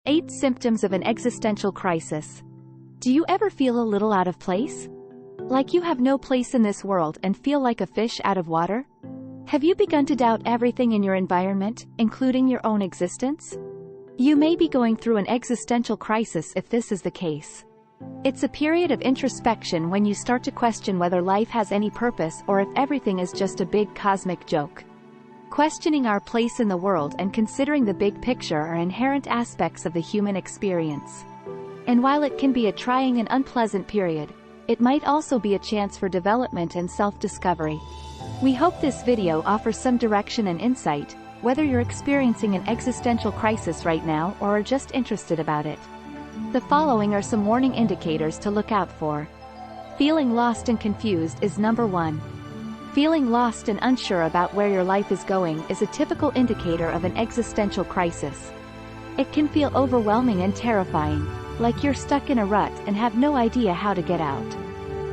8 Symptoms of an Existential Crisis. Do you ever feel a little out of place? Like you have no place in this world and feel like a fish out of water? Have you begun to doubt everything in your environment, including your own existence? You may be going through an existential crisis if this is the case. It's a period of introspection when you start to question whether life has any purpose or if everything is just a big cosmic joke. Questioning our place in the world and considering the big picture are inherent aspects of the human experience. And while it can be a trying and unpleasant period, it might also be a chance for development and self-discovery. We hope this video offers some direction and insight, whether you're experiencing an existential crisis right now or are just interested about it. The following are some warning indicators to look out for. Feeling lost and confused is number 1. Feeling lost and unsure about where your life is going is a typical indicator of an existential crisis. It can feel overwhelming and terrifying, like you're stuck in a rut and have no idea how to get out.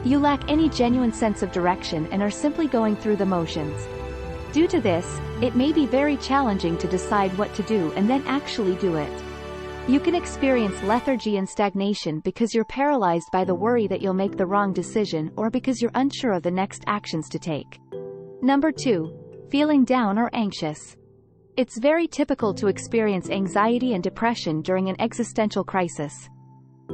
You lack any genuine sense of direction and are simply going through the motions. Due to this, it may be very challenging to decide what to do and then actually do it. You can experience lethargy and stagnation because you're paralyzed by the worry that you'll make the wrong decision or because you're unsure of the next actions to take. Number 2. Feeling down or anxious. It's very typical to experience anxiety and depression during an existential crisis.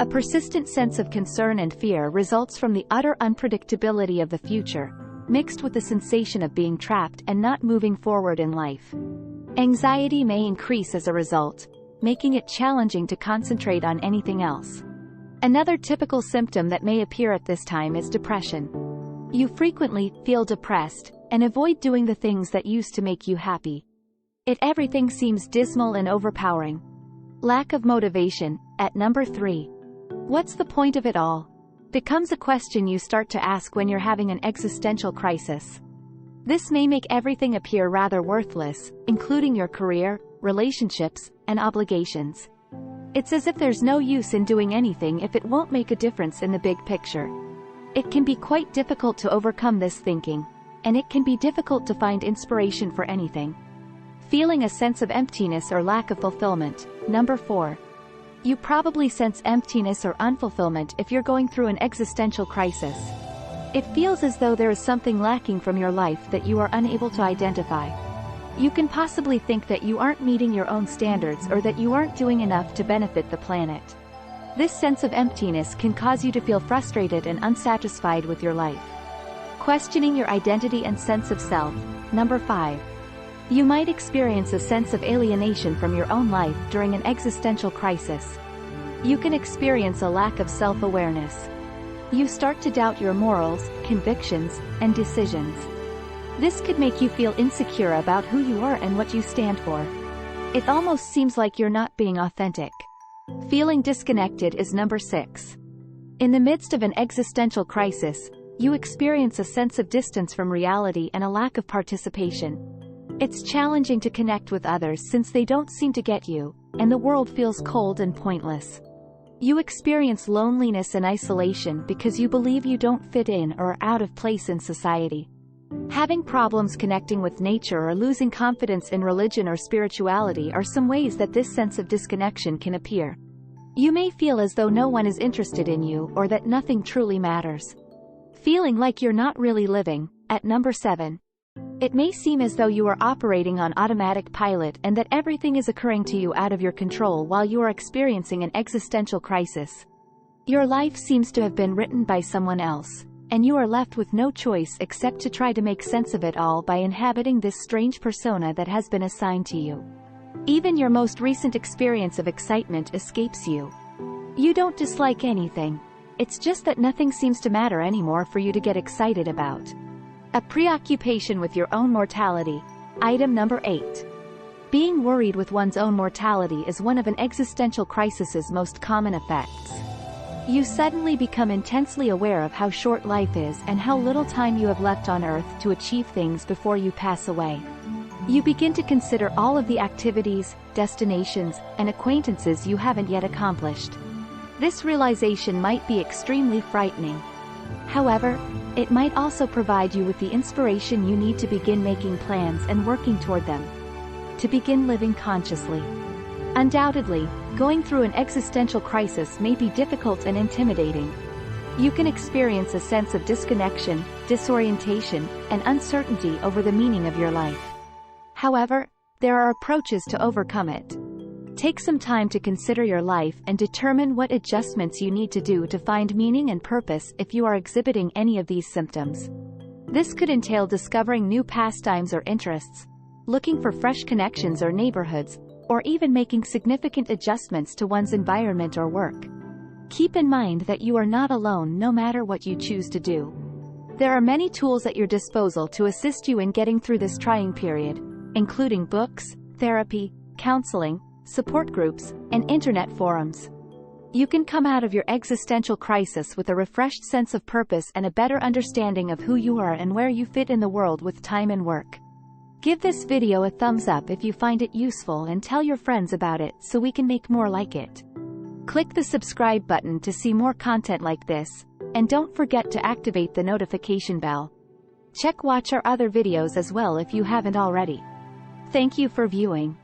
A persistent sense of concern and fear results from the utter unpredictability of the future, mixed with the sensation of being trapped and not moving forward in life. Anxiety may increase as a result, making it challenging to concentrate on anything else. Another typical symptom that may appear at this time is depression. You frequently feel depressed and avoid doing the things that used to make you happy. Everything seems dismal and overpowering. Lack of motivation, at number 3. What's the point of it all? Becomes a question you start to ask when you're having an existential crisis. This may make everything appear rather worthless, including your career, relationships, and obligations. It's as if there's no use in doing anything if it won't make a difference in the big picture. It can be quite difficult to overcome this thinking, and it can be difficult to find inspiration for anything. Feeling a sense of emptiness or lack of fulfillment, number 4. You probably sense emptiness or unfulfillment if you're going through an existential crisis. It feels as though there is something lacking from your life that you are unable to identify. You can possibly think that you aren't meeting your own standards or that you aren't doing enough to benefit the planet. This sense of emptiness can cause you to feel frustrated and unsatisfied with your life. Questioning your identity and sense of self, number 5. You might experience a sense of alienation from your own life during an existential crisis. You can experience a lack of self-awareness. You start to doubt your morals, convictions, and decisions. This could make you feel insecure about who you are and what you stand for. It almost seems like you're not being authentic. Feeling disconnected is number 6. In the midst of an existential crisis, you experience a sense of distance from reality and a lack of participation. It's challenging to connect with others since they don't seem to get you, and the world feels cold and pointless. You experience loneliness and isolation because you believe you don't fit in or are out of place in society. Having problems connecting with nature or losing confidence in religion or spirituality are some ways that this sense of disconnection can appear. You may feel as though no one is interested in you or that nothing truly matters. Feeling like you're not really living, at number 7. It may seem as though you are operating on automatic pilot and that everything is occurring to you out of your control while you are experiencing an existential crisis. Your life seems to have been written by someone else, and you are left with no choice except to try to make sense of it all by inhabiting this strange persona that has been assigned to you. Even your most recent experience of excitement escapes you. You don't dislike anything. It's just that nothing seems to matter anymore for you to get excited about. A preoccupation with your own mortality. Item number 8. Being worried with one's own mortality is one of an existential crisis's most common effects. You suddenly become intensely aware of how short life is and how little time you have left on Earth to achieve things before you pass away. You begin to consider all of the activities, destinations, and acquaintances you haven't yet accomplished. This realization might be extremely frightening. However, it might also provide you with the inspiration you need to begin making plans and working toward them. To begin living consciously. Undoubtedly, going through an existential crisis may be difficult and intimidating. You can experience a sense of disconnection, disorientation, and uncertainty over the meaning of your life. However, there are approaches to overcome it. Take some time to consider your life and determine what adjustments you need to do to find meaning and purpose if you are exhibiting any of these symptoms. This could entail discovering new pastimes or interests, looking for fresh connections or neighborhoods, or even making significant adjustments to one's environment or work. Keep in mind that you are not alone no matter what you choose to do. There are many tools at your disposal to assist you in getting through this trying period, including books, therapy, counseling, support groups, and internet forums. You can come out of your existential crisis with a refreshed sense of purpose and a better understanding of who you are and where you fit in the world with time and work. Give this video a thumbs up if you find it useful and tell your friends about it so we can make more like it. Click the subscribe button to see more content like this, and don't forget to activate the notification bell. Watch our other videos as well if you haven't already. Thank you for viewing.